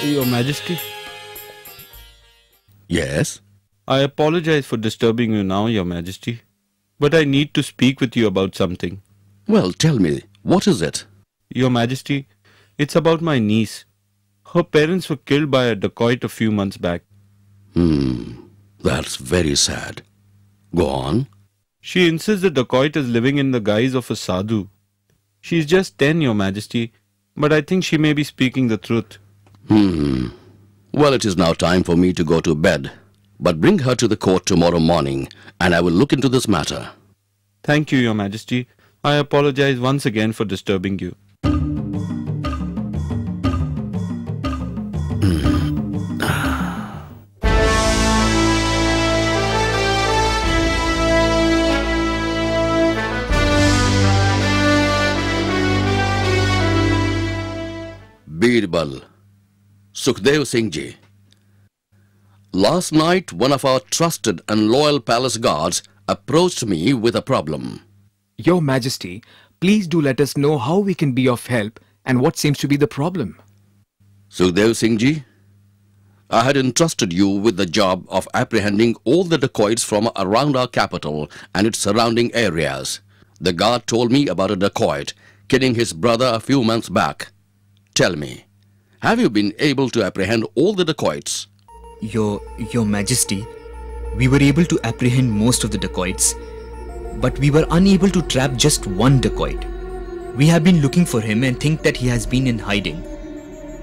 Your Majesty, Yes? I apologize for disturbing you now, Your Majesty, but I need to speak with you about something. Well, tell me, what is it? Your Majesty, it's about my niece. Her parents were killed by a dacoit a few months back. That's very sad. Go on. She insists the dacoit is living in the guise of a sadhu. She's just 10, Your Majesty, but I think she may be speaking the truth. Well, it is now time for me to go to bed. But bring her to the court tomorrow morning, and I will look into this matter. Thank you, Your Majesty. I apologize once again for disturbing you. Birbal, Sukhdev Singh Ji. Last night, one of our trusted and loyal palace guards approached me with a problem. Your Majesty, please do let us know how we can be of help and what seems to be the problem. Sukhdev Singh Ji, I had entrusted you with the job of apprehending all the dacoits from around our capital and its surrounding areas. The guard told me about a dacoit killing his brother a few months back. Tell me, have you been able to apprehend all the dacoits? Your Majesty, we were able to apprehend most of the dacoits, but we were unable to trap just one dacoit. We have been looking for him and think that he has been in hiding.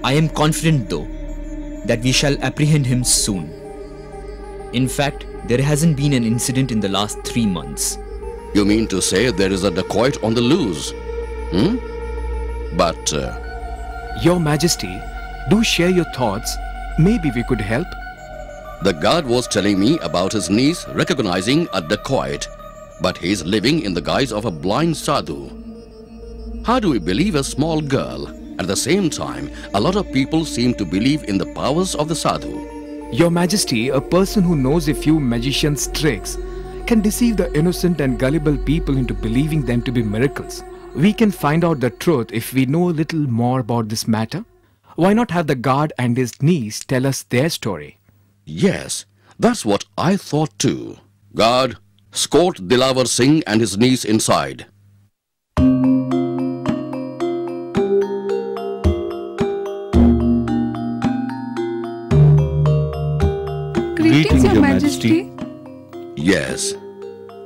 I am confident though, that we shall apprehend him soon. In fact, there hasn't been an incident in the last 3 months. You mean to say there is a dacoit on the loose? But, Your Majesty, do share your thoughts. Maybe we could help. the guard was telling me about his niece recognizing a dacoit, but he is living in the guise of a blind sadhu. How do we believe a small girl? At the same time, a lot of people seem to believe in the powers of the sadhu. Your Majesty, a person who knows a few magician's tricks can deceive the innocent and gullible people into believing them to be miracles. We can find out the truth if we know a little more about this matter. Why not have the guard and his niece tell us their story? Yes, that's what I thought too. Guard, escort Dilawar Singh and his niece inside. Greetings, Your Majesty. Yes.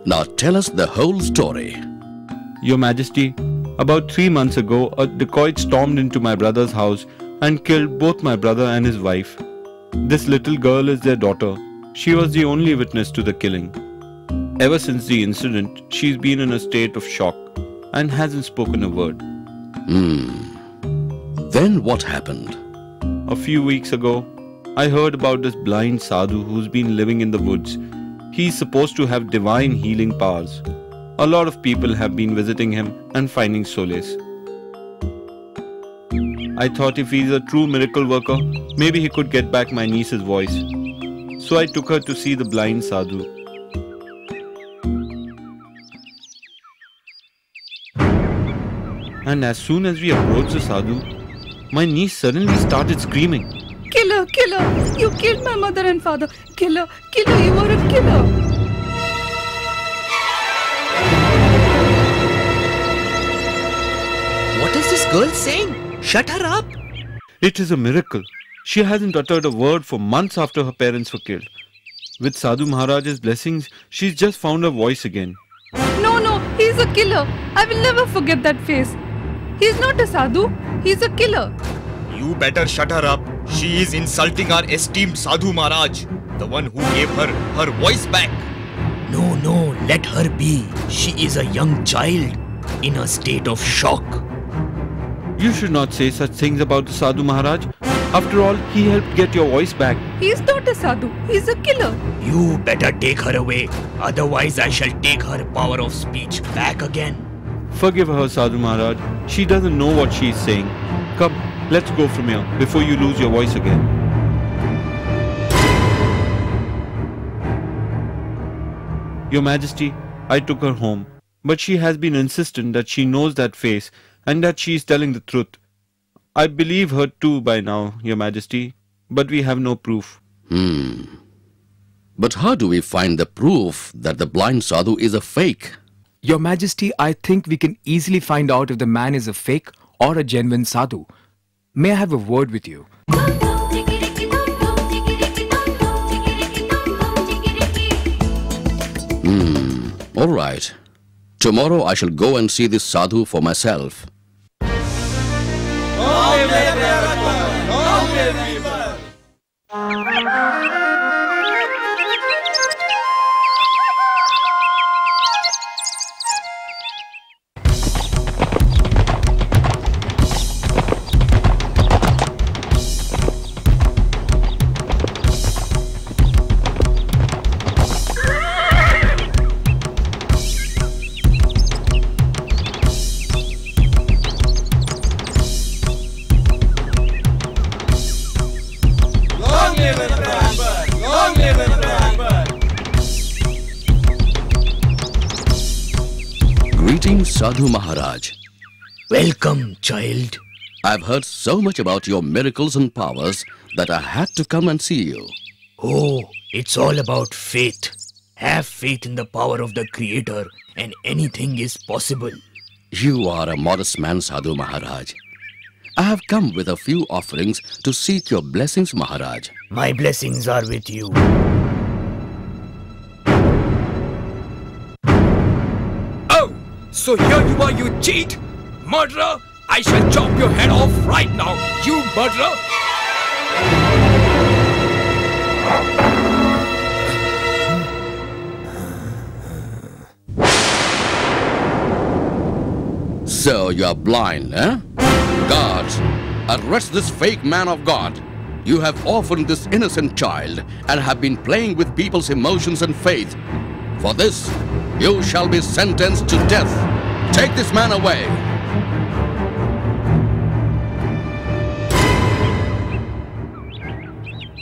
Now tell us the whole story. Your Majesty, about 3 months ago, a dacoit stormed into my brother's house and killed both my brother and his wife. This little girl is their daughter. She was the only witness to the killing. Ever since the incident, she's been in a state of shock and hasn't spoken a word. Then what happened? A few weeks ago, I heard about this blind sadhu who's been living in the woods. He's supposed to have divine healing powers. A lot of people have been visiting him and finding solace. I thought if he's a true miracle worker, maybe he could get back my niece's voice. So I took her to see the blind sadhu. And as soon as we approached the sadhu, my niece suddenly started screaming. Killer, killer, you killed my mother and father. Killer, killer, you are a killer. What is this girl saying? Shut her up! It is a miracle. She hasn't uttered a word for months after her parents were killed. With Sadhu Maharaj's blessings, she's just found her voice again. No, he's a killer. I will never forget that face. He's not a sadhu, he's a killer. You better shut her up. She is insulting our esteemed Sadhu Maharaj, the one who gave her voice back. No, let her be. She is a young child in a state of shock. You should not say such things about the Sadhu Maharaj. After all, he helped get your voice back. He's not a sadhu, he's a killer. You better take her away. Otherwise, I shall take her power of speech back again. Forgive her, Sadhu Maharaj. She doesn't know what she is saying. Come, let's go from here before you lose your voice again. Your Majesty, I took her home, but she has been insistent that she knows that face and that she is telling the truth. I believe her too by now, Your Majesty, but we have no proof. But how do we find the proof that the blind Sadhu is a fake? Your Majesty, I think we can easily find out if the man is a fake or a genuine Sadhu. May I have a word with you? All right. Tomorrow I shall go and see this Sadhu for myself. Greetings, Sadhu Maharaj. Welcome, child. I've heard so much about your miracles and powers that I had to come and see you. Oh, it's all about faith. Have faith in the power of the Creator and anything is possible. You are a modest man, Sadhu Maharaj. I have come with a few offerings to seek your blessings, Maharaj. My blessings are with you. Oh, so here you are, you cheat! Murderer! I shall chop your head off right now, you murderer! So you are blind, eh? Guards, arrest this fake man of God. You have orphaned this innocent child and have been playing with people's emotions and faith. For this, you shall be sentenced to death. Take this man away.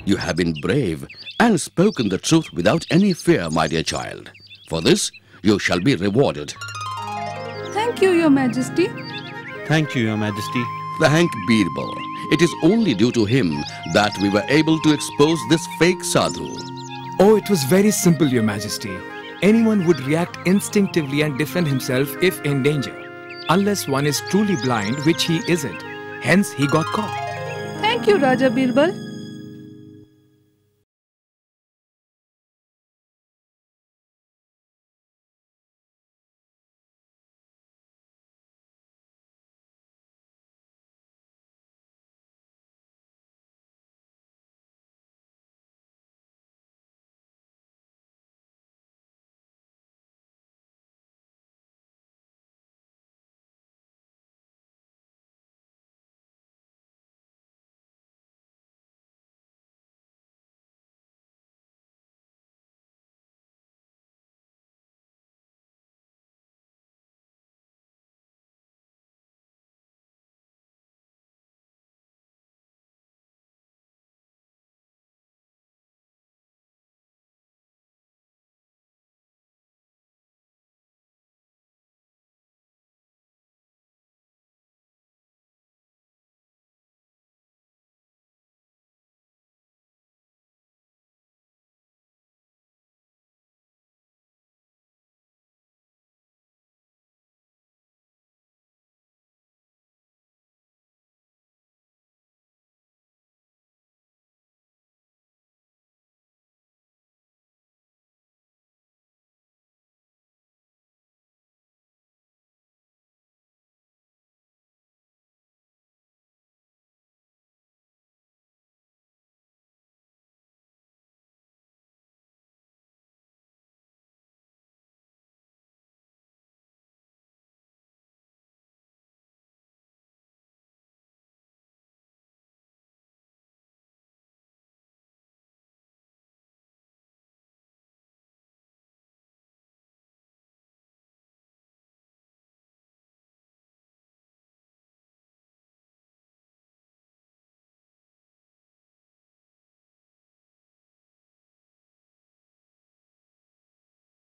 You have been brave and spoken the truth without any fear, my dear child. For this, you shall be rewarded. Thank you, Your Majesty. Thank you, Your Majesty. Thank Birbal. It is only due to him that we were able to expose this fake Sadhu. Oh, it was very simple, Your Majesty. Anyone would react instinctively and defend himself if in danger. Unless one is truly blind, which he isn't. Hence, he got caught. Thank you, Raja Birbal.